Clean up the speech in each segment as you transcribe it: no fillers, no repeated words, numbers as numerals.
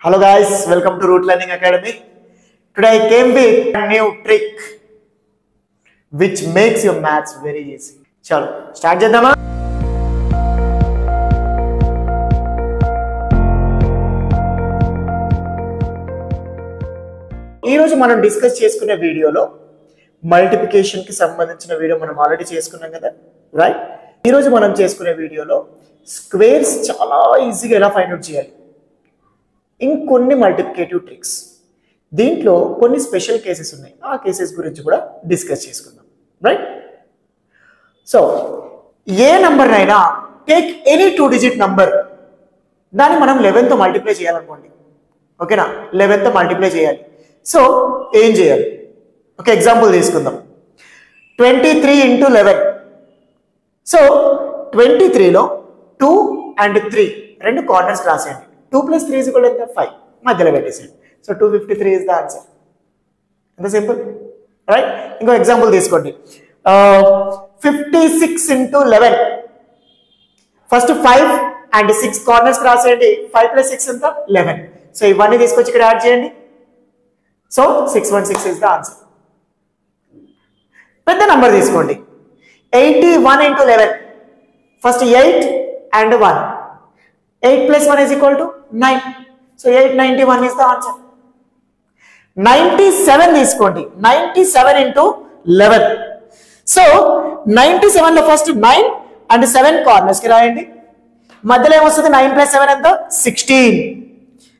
Hello guys, welcome to Root Learning Academy. Today I came with a new trick which makes your maths very easy. Chalo, start చేద్దామా? ఈ రోజు మనం discuss చేసుకునే వీడియోలో multiplication కి సంబంధించిన వీడియో మనం ఆల్రెడీ చేసుకున్నాం కదా, రైట్? ఈ రోజు మనం చేసుకునే వీడియోలో స్క్వేర్స్ చాలా ఈజీగా ఎలా ఫైండ్ అవుట్ చేయాలి, ఇంకొన్ని మల్టిప్లికేటివ్ ట్రిక్స్, దీంట్లో కొన్ని స్పెషల్ కేసెస్ ఉన్నాయి, ఆ కేసెస్ గురించి కూడా డిస్కస్ చేసుకుందాం, రైట్? సో ఏ నంబర్ అయినా టేక్ ఎనీ 2 డిజిట్ నంబర్, దాన్ని మనం 11తో మల్టిప్లై చేయాలనుకోండి, ఓకేనా? 11తో మల్టిప్లై చేయాలి. సో ఏం చేయాలి? ఒక ఎగ్జాంపుల్ తీసుకుందాం. 23 into 11. సో 23లో 2 and 3 రెండు కార్నర్స్ రాసేయండి. 2 plus 3 is equal to 5. మధ్యలో పెట్టేసేయండి. So 253 is the answer. ఎంత సింపుల్, రైట్? ఇంకో ఎగ్జాంపుల్ తీసుకోండి. 56 into 11. ఫస్ట్ 5 and 6 కార్నర్స్ రాసేయండి. 5 plus 6 ఎంత? 11. సో ఇవన్నీ తీసుకొచ్చి ఇక్కడ యాడ్ చేయండి. So 616 is the answer. పెద్ద నంబర్ తీసుకోండి. 81 into 11. First 8 and 1. 8 plus 1 is equal to 9. So 891 is the answer. 97 తీసుకోండి. 97 into 11. So 97 లో ఫస్ట్ 9 and 7 కార్నర్స్ కి రాయండి. మధ్యలో ఏమొస్తుంది? 9 plus 7 ఎంత? 16.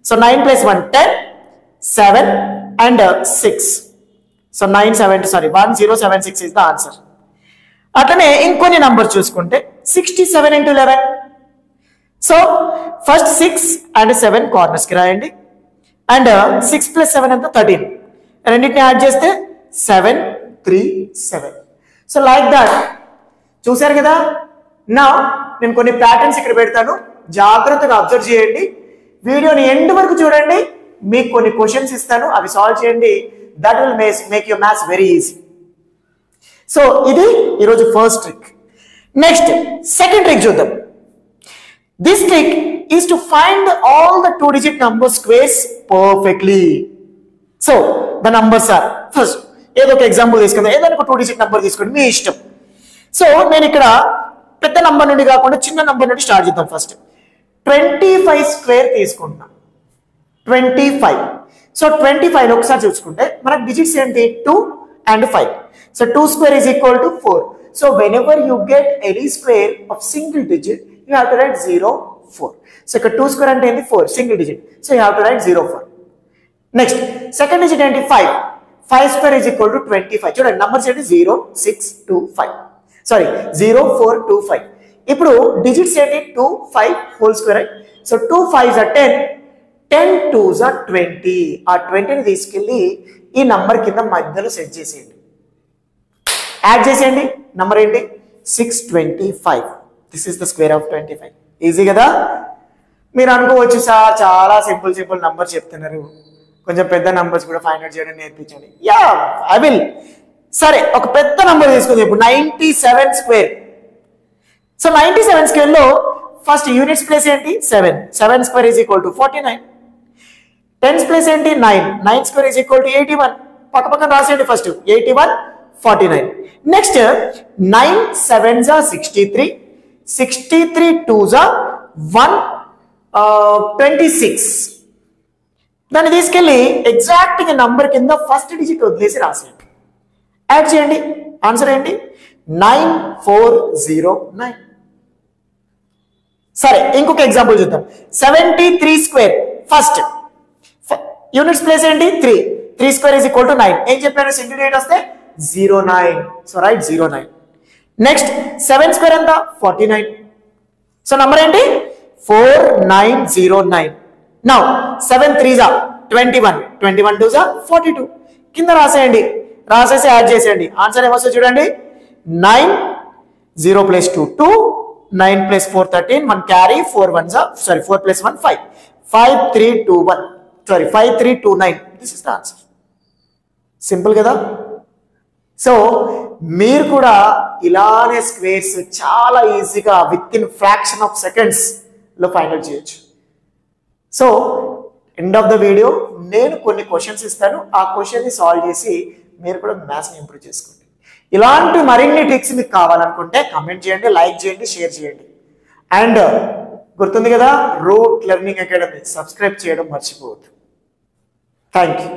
So 9 plus 1 10, 7 and 6. So 1076 is the answer. అట్లనే ఇంకొన్ని నంబర్ చూసుకుంటే 67 into 11. So first 6 and 7 corners కి రాయండి. అండ్ 6 plus 7 ఎంత? 13. రెండింటిని యాడ్ చేస్తే 737. So like that. చూసారు కదా? నా నేను కొన్ని ప్యాటర్న్స్ ఇక్కడ పెడతాను, జాగ్రత్తగా అబ్జర్వ్ చేయండి. వీడియోని ఎండ్ వరకు చూడండి, మీకు కొన్ని క్వశ్చన్స్ ఇస్తాను, అవి సాల్వ్ చేయండి. That will make your maths very easy. So ఇది ఈరోజు first trick. Next second trick చూద్దాం. This trick is to find all the 2 digit number squares perfectly. So the numbers are, first ఏదో ఒక example తీసుకుందాం, ఏదైనా ఒక 2 digit number తీసుకోండి, మీ ఇష్టం. సో నేను ఇక్కడ పెద్ద నంబర్ నుండి కాకుండా చిన్న నంబర్ నుండి స్టార్ట్ చేద్దాం. ఫస్ట్ 25 స్క్వేర్ తీసుకుంటున్నాం. 25. సో 25 ఒకసారి చూసుకుంటే మనకు డిజిట్స్ ఏంటి? 2 and 5. So 2 square is equal to 4. So whenever you get any square of single digit, you have to write 0, 4. So ఇక్కడ 2 square అంటే ఏంటి? 4, single digit. So you have to write 0, 4. Next second digit ఏంటి? 5. 5 square is equal to 25. చూడండి numbers ఏంటి? 0, 6, 2, 5. Sorry 0, 4, 2, 5. ఇప్పుడు digits ఏంటి? 2, 5 whole square. So 2 5s are 10, 10 2s are 20. ఆ 20ని తీసుకెళ్ళి ఈ నంబర్ కింద మధ్యలో సెట్ చేసేయండి, యాడ్ చేసేయండి. నంబర్ ఏంటి? 625. This is the square of 25. Easy కదా? మీరు అనుకోవచ్చు, సార్ చాలా సింపుల్ నంబర్ చెప్తున్నారు, కొంచెం పెద్ద నంబర్స్ కూడా ఫైండ్ అవుట్ చేయడం నేర్పించండి. Yeah, I will. సరే, ఒక పెద్ద నంబర్ తీసుకుంది. ఇప్పుడు 97 స్క్వేర్. సో 97 స్క్వేర్ లో ఫస్ట్ యూనిట్స్ ప్లేస్ ఏంటి? 7. 7 square is equal to 49. 10 place ఏంటి? 9. 9 స్క్వేర్ ఈజ్ ఈక్వల్ టు 81. పక్క పక్కన రాసేయండి. First 81, 49. Next 9 7s are 63. 63 2s are 126. దాన్ని తీసుకెళ్ళి ఎగ్జాక్ట్ గా నంబర్ కింద ఫస్ట్ డిజిట్ వదిలేసి రాసేయండి, యాడ్ చేయండి. ఆన్సర్ ఏంటి? 9409. సరే, ఇంకొక ఎగ్జాంపుల్ చూద్దాం. 73 స్క్వేర్. ఫస్ట్ యూనిట్స్ ప్లేస్ ఏంటి? 3. 3 స్క్వేర్ ఈజ్ ఈక్వల్ టు 9. ఏం చెప్పాను? సింగిల్ డిజిట్ వస్తే 09. So right 09. నెక్స్ట్ 7 స్క్వేర్ ఎంత? 49. సో నంబర్ ఏంటి? 4909. Now 7 3s are 21. 21 2s are 42. కింద రాసేయండి, రాసేసి యాడ్ చేసేయండి. ఆన్సర్ ఏమొస్తుంది చూడండి? 9, 0 plus 2 2, 9 plus 4 13, 1 carry, 4 1s are, sorry 4 plus 1 5, 5 3 2 1, sorry 5 3 2 9. This is the answer. Simple కదా? సో మీరు కూడా ఇలానే స్క్వేర్స్ చాలా ఈజీగా with in fraction of seconds లో ఫైండ్ అవుట్ చేయొచ్చు. So end of the video నేను కొన్ని క్వశ్చన్స్ ఇస్తాను. ఆ క్వశ్చన్ని సాల్వ్ చేసి మీరు కూడా మ్యాథ్స్ని ఇంప్రూవ్ చేసుకోండి. ఇలాంటి మరిన్ని టిప్స్ మీకు కావాలనుకుంటే కామెంట్ చేయండి, లైక్ చేయండి, షేర్ చేయండి. అండ్ గుర్తుంది కదా, రూట్ లెర్నింగ్ అకాడమీ సబ్స్క్రైబ్ చేయడం మర్చిపోవద్దు. Thank you.